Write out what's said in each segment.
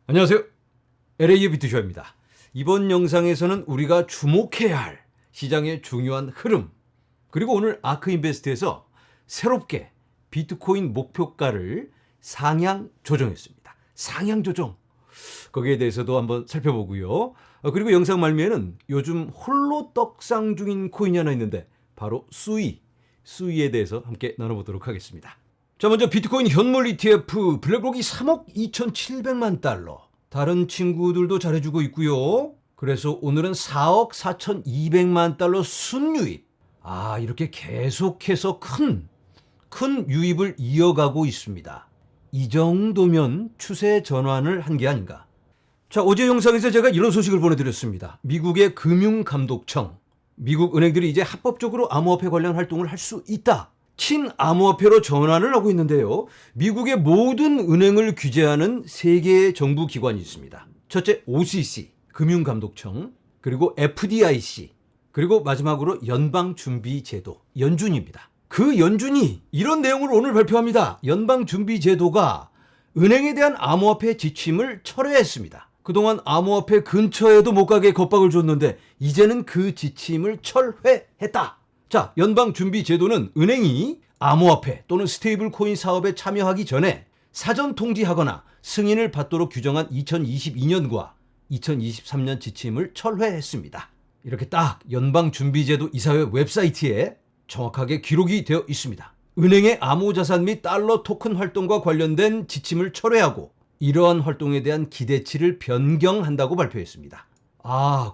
안녕하세요. LA의 비트쇼입니다. 이번 영상에서는 우리가 주목해야 할 시장의 중요한 흐름, 그리고 오늘 아크인베스트에서 새롭게 비트코인 목표가를 상향 조정했습니다. 상향 조정. 거기에 대해서도 한번 살펴보고요. 그리고 영상 말미에는 요즘 홀로 떡상 중인 코인이 하나 있는데 바로 수이에 대해서 함께 나눠보도록 하겠습니다. 자, 먼저 비트코인 현물 ETF 블랙록이 3억 2,700만 달러. 다른 친구들도 잘해주고 있고요. 그래서 오늘은 4억 4,200만 달러 순유입. 이렇게 계속해서 큰 유입을 이어가고 있습니다. 이 정도면 추세 전환을 한 게 아닌가. 자, 어제 영상에서 제가 이런 소식을 보내드렸습니다. 미국의 금융감독청, 미국 은행들이 이제 합법적으로 암호화폐 관련 활동을 할 수 있다. 친암호화폐로 전환을 하고 있는데요. 미국의 모든 은행을 규제하는 세 개의 정부 기관이 있습니다. 첫째, OCC, 금융감독청, 그리고 FDIC, 그리고 마지막으로 연방준비제도, 연준입니다. 그 연준이 이런 내용을 오늘 발표합니다. 연방준비제도가 은행에 대한 암호화폐 지침을 철회했습니다. 그동안 암호화폐 근처에도 못 가게 겁박을 줬는데 이제는 그 지침을 철회했다. 자, 연방준비제도는 은행이 암호화폐 또는 스테이블 코인 사업에 참여하기 전에 사전 통지하거나 승인을 받도록 규정한 2022년과 2023년 지침을 철회했습니다. 이렇게 딱 연방준비제도 이사회 웹사이트에 정확하게 기록이 되어 있습니다. 은행의 암호자산 및 달러 토큰 활동과 관련된 지침을 철회하고 이러한 활동에 대한 기대치를 변경한다고 발표했습니다.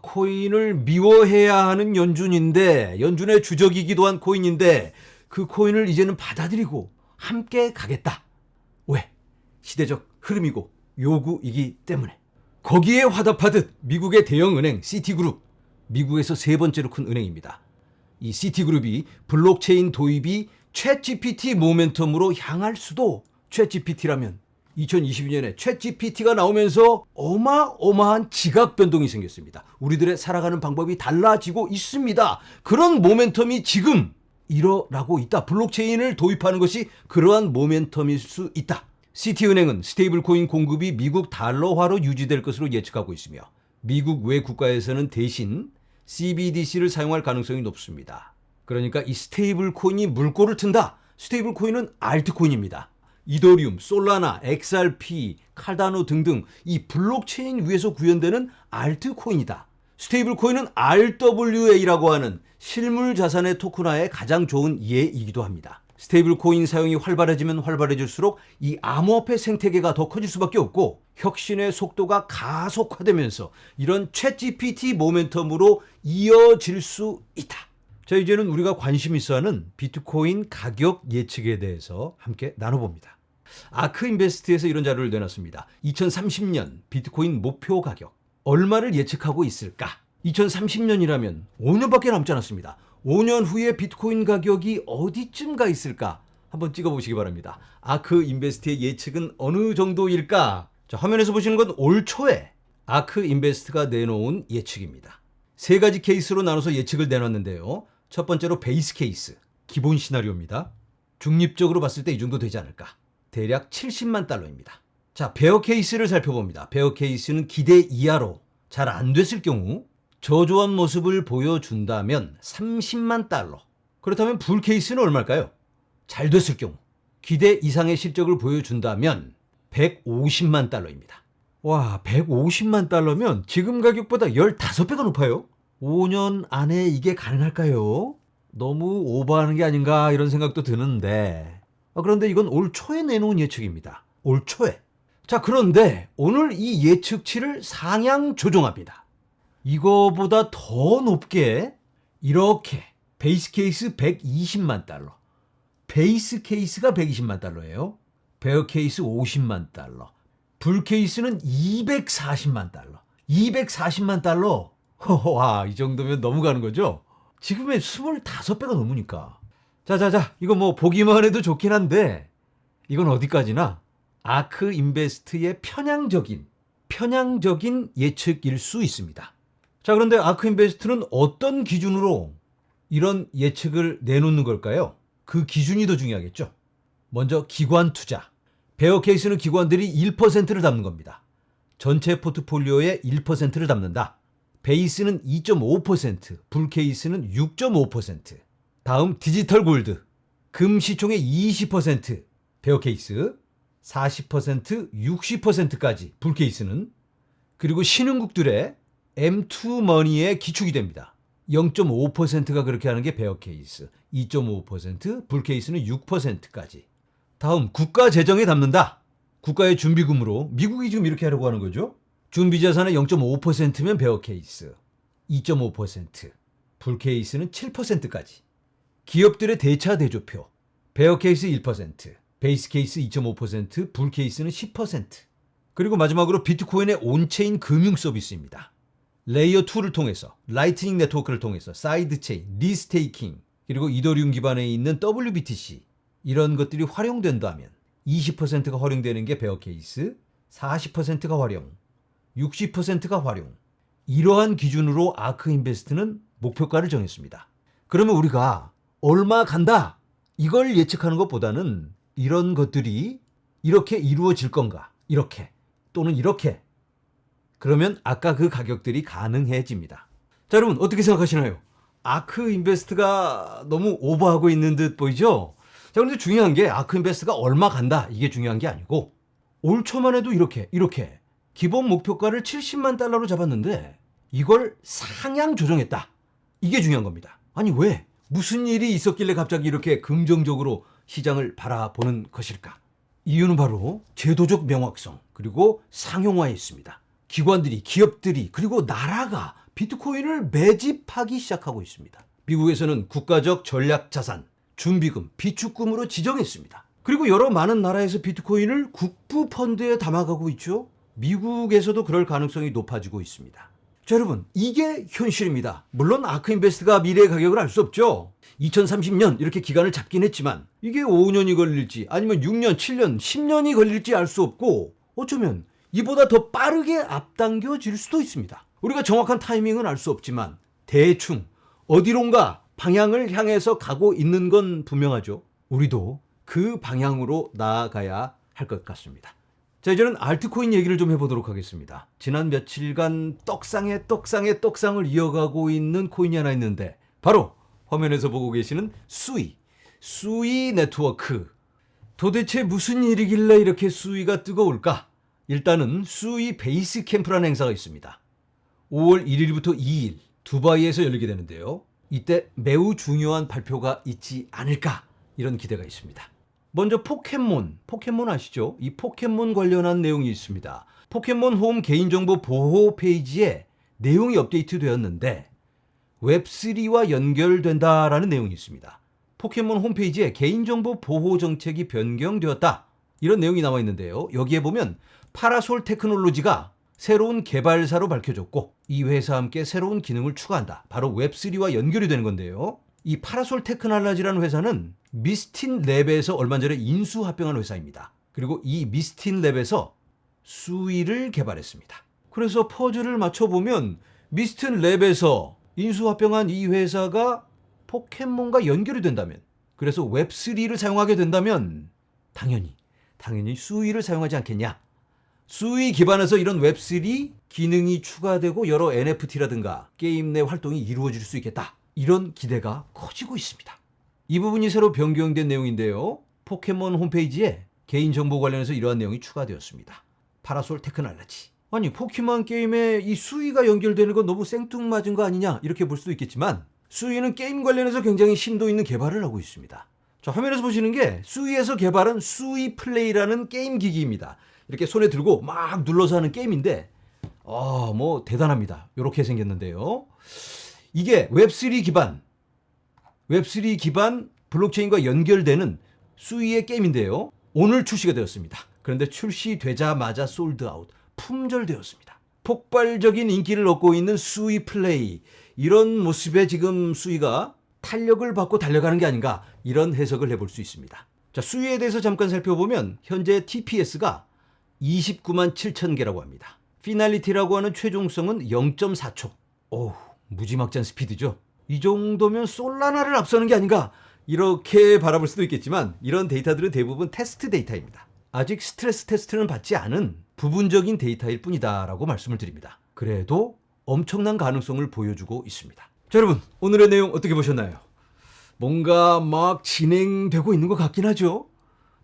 코인을 미워해야 하는 연준인데, 연준의 주적이기도 한 코인인데 그 코인을 이제는 받아들이고 함께 가겠다. 왜? 시대적 흐름이고 요구이기 때문에. 거기에 화답하듯 미국의 대형은행 시티그룹, 미국에서 세 번째로 큰 은행입니다. 이 시티그룹이 블록체인 도입이 챗GPT 모멘텀으로 향할 수도. 챗GPT라면 2022년에 챗GPT가 나오면서 어마어마한 지각 변동이 생겼습니다. 우리들의 살아가는 방법이 달라지고 있습니다. 그런 모멘텀이 지금 일어나고 있다. 블록체인을 도입하는 것이 그러한 모멘텀일 수 있다. 시티은행은 스테이블 코인 공급이 미국 달러화로 유지될 것으로 예측하고 있으며 미국 외 국가에서는 대신 CBDC를 사용할 가능성이 높습니다. 그러니까 이 스테이블 코인이 물꼬를 튼다. 스테이블 코인은 알트코인입니다. 이더리움, 솔라나, XRP, 칼다노 등등 이 블록체인 위에서 구현되는 알트코인이다. 스테이블 코인은 RWA라고 하는 실물 자산의 토큰화에 가장 좋은 예이기도 합니다. 스테이블 코인 사용이 활발해지면 활발해질수록 이 암호화폐 생태계가 더 커질 수밖에 없고 혁신의 속도가 가속화되면서 이런 챗GPT 모멘텀으로 이어질 수 있다. 자, 이제는 우리가 관심 있어 하는 비트코인 가격 예측에 대해서 함께 나눠봅니다. 아크인베스트에서 이런 자료를 내놨습니다. 2030년 비트코인 목표 가격 얼마를 예측하고 있을까? 2030년이라면 5년밖에 남지 않았습니다. 5년 후에 비트코인 가격이 어디쯤 가 있을까? 한번 찍어보시기 바랍니다. 아크인베스트의 예측은 어느 정도일까? 자, 화면에서 보시는 건 올 초에 아크인베스트가 내놓은 예측입니다. 세 가지 케이스로 나눠서 예측을 내놨는데요. 첫 번째로 베이스 케이스, 기본 시나리오입니다. 중립적으로 봤을 때 이 정도 되지 않을까? 대략 70만 달러입니다. 자, 베어 케이스를 살펴봅니다. 베어 케이스는 기대 이하로 잘 안 됐을 경우 저조한 모습을 보여준다면 30만 달러. 그렇다면 불 케이스는 얼마일까요? 잘 됐을 경우 기대 이상의 실적을 보여준다면 150만 달러입니다. 와, 150만 달러면 지금 가격보다 15배가 높아요. 5년 안에 이게 가능할까요? 너무 오버하는 게 아닌가 이런 생각도 드는데, 그런데 이건 올 초에 내놓은 예측입니다. 올 초에. 자, 그런데 오늘 이 예측치를 상향 조정합니다. 이거보다 더 높게 이렇게 베이스 케이스 120만 달러, 베이스 케이스가 120만 달러예요. 베어 케이스 50만 달러, 불 케이스는 240만 달러. 240만 달러. 와, 이 정도면 너무 가는 거죠? 지금의 25배가 넘으니까. 자. 이거 뭐 보기만 해도 좋긴 한데 이건 어디까지나 아크인베스트의 편향적인 예측일 수 있습니다. 자, 그런데 아크인베스트는 어떤 기준으로 이런 예측을 내놓는 걸까요? 그 기준이 더 중요하겠죠. 먼저 기관 투자. 베어 케이스는 기관들이 1%를 담는 겁니다. 전체 포트폴리오의 1%를 담는다. 베이스는 2.5%, 불 케이스는 6.5%. 다음 디지털 골드. 금 시총의 20%, 베어 케이스, 40%, 60%까지 불 케이스는. 그리고 신흥국들의 M2 머니의 기축이 됩니다. 0.5%가 그렇게 하는 게 베어 케이스, 2.5%, 불 케이스는 6%까지. 다음 국가 재정에 담는다. 국가의 준비금으로 미국이 지금 이렇게 하려고 하는 거죠. 준비자산의 0.5%면 베어 케이스, 2.5%, 불 케이스는 7%까지. 기업들의 대차 대조표, 베어 케이스 1%, 베이스 케이스 2.5%, 불 케이스는 10%. 그리고 마지막으로 비트코인의 온체인 금융 서비스입니다. 레이어 2를 통해서, 라이트닝 네트워크를 통해서 사이드 체인, 리스테이킹, 그리고 이더리움 기반에 있는 WBTC 이런 것들이 활용된다면 20%가 활용되는 게 베어 케이스, 40%가 활용, 60%가 활용. 이러한 기준으로 아크 인베스트는 목표가를 정했습니다. 그러면 우리가 얼마 간다 이걸 예측하는 것보다는 이런 것들이 이렇게 이루어질 건가, 이렇게 또는 이렇게, 그러면 아까 그 가격들이 가능해집니다. 자, 여러분 어떻게 생각하시나요? 아크 인베스트가 너무 오버하고 있는 듯 보이죠? 자, 그런데 중요한 게 아크 인베스트가 얼마 간다 이게 중요한 게 아니고, 올 초만 해도 이렇게 기본 목표가를 70만 달러로 잡았는데 이걸 상향 조정했다. 이게 중요한 겁니다. 아니 왜? 무슨 일이 있었길래 갑자기 이렇게 긍정적으로 시장을 바라보는 것일까? 이유는 바로 제도적 명확성, 그리고 상용화에 있습니다. 기관들이, 기업들이, 그리고 나라가 비트코인을 매집하기 시작하고 있습니다. 미국에서는 국가적 전략 자산, 준비금, 비축금으로 지정했습니다. 그리고 여러 많은 나라에서 비트코인을 국부 펀드에 담아가고 있죠. 미국에서도 그럴 가능성이 높아지고 있습니다. 자, 여러분 이게 현실입니다. 물론 아크 인베스트가 미래의 가격을 알 수 없죠. 2030년 이렇게 기간을 잡긴 했지만 이게 5년이 걸릴지 아니면 6년, 7년, 10년이 걸릴지 알 수 없고, 어쩌면 이보다 더 빠르게 앞당겨질 수도 있습니다. 우리가 정확한 타이밍은 알 수 없지만 대충 어디론가 방향을 향해서 가고 있는 건 분명하죠. 우리도 그 방향으로 나아가야 할 것 같습니다. 자, 이제는 알트코인 얘기를 좀 해보도록 하겠습니다. 지난 며칠간 떡상을 이어가고 있는 코인이 하나 있는데 바로 화면에서 보고 계시는 수이 네트워크. 도대체 무슨 일이길래 이렇게 수이가 뜨거울까? 일단은 수이 베이스 캠프라는 행사가 있습니다. 5월 1일부터 2일 두바이에서 열리게 되는데요. 이때 매우 중요한 발표가 있지 않을까 이런 기대가 있습니다. 먼저 포켓몬 아시죠? 이 포켓몬 관련한 내용이 있습니다. 포켓몬 홈 개인정보 보호 페이지에 내용이 업데이트 되었는데 웹3와 연결된다라는 내용이 있습니다. 포켓몬 홈페이지에 개인정보 보호 정책이 변경되었다. 이런 내용이 나와 있는데요. 여기에 보면 파라솔 테크놀로지가 새로운 개발사로 밝혀졌고 이 회사와 함께 새로운 기능을 추가한다. 바로 웹3와 연결이 되는 건데요. 이 파라솔 테크놀로지라는 회사는 미스틴 랩에서 얼마 전에 인수합병한 회사입니다. 그리고 이 미스틴 랩에서 수이를 개발했습니다. 그래서 퍼즐을 맞춰보면 미스틴 랩에서 인수합병한 이 회사가 포켓몬과 연결이 된다면, 그래서 웹3를 사용하게 된다면 당연히 수이를 사용하지 않겠냐. 수이 기반에서 이런 웹3 기능이 추가되고 여러 NFT라든가 게임 내 활동이 이루어질 수 있겠다. 이런 기대가 커지고 있습니다. 이 부분이 새로 변경된 내용인데요. 포켓몬 홈페이지에 개인정보 관련해서 이러한 내용이 추가되었습니다. 파라솔 테크놀로지. 아니 포켓몬 게임에 이 수이가 연결되는 건 너무 생뚱맞은 거 아니냐 이렇게 볼 수도 있겠지만 수이는 게임 관련해서 굉장히 심도 있는 개발을 하고 있습니다. 자, 화면에서 보시는 게 수이에서 개발한 수이 플레이라는 게임 기기입니다. 이렇게 손에 들고 막 눌러서 하는 게임인데 대단합니다. 이렇게 생겼는데요. 이게 웹3 기반 블록체인과 연결되는 수이의 게임인데요. 오늘 출시가 되었습니다. 그런데 출시되자마자 솔드아웃, 품절되었습니다. 폭발적인 인기를 얻고 있는 수이 플레이, 이런 모습에 지금 수이가 탄력을 받고 달려가는 게 아닌가, 이런 해석을 해볼 수 있습니다. 자, 수이에 대해서 잠깐 살펴보면 현재 TPS가 29만 7천 개라고 합니다. 피날리티라고 하는 최종성은 0.4초. 무지막지한 스피드죠. 이 정도면 솔라나를 앞서는 게 아닌가 이렇게 바라볼 수도 있겠지만 이런 데이터들은 대부분 테스트 데이터입니다. 아직 스트레스 테스트는 받지 않은 부분적인 데이터일 뿐이다라고 말씀을 드립니다. 그래도 엄청난 가능성을 보여주고 있습니다. 자, 여러분, 오늘의 내용 어떻게 보셨나요? 뭔가 막 진행되고 있는 것 같긴 하죠.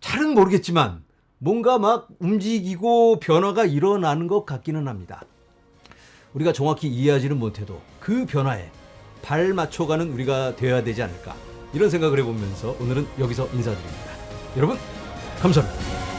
잘은 모르겠지만 뭔가 막 움직이고 변화가 일어나는 것 같기는 합니다. 우리가 정확히 이해하지는 못해도 그 변화에 발 맞춰가는 우리가 되어야 되지 않을까, 이런 생각을 해보면서 오늘은 여기서 인사드립니다. 여러분, 감사합니다.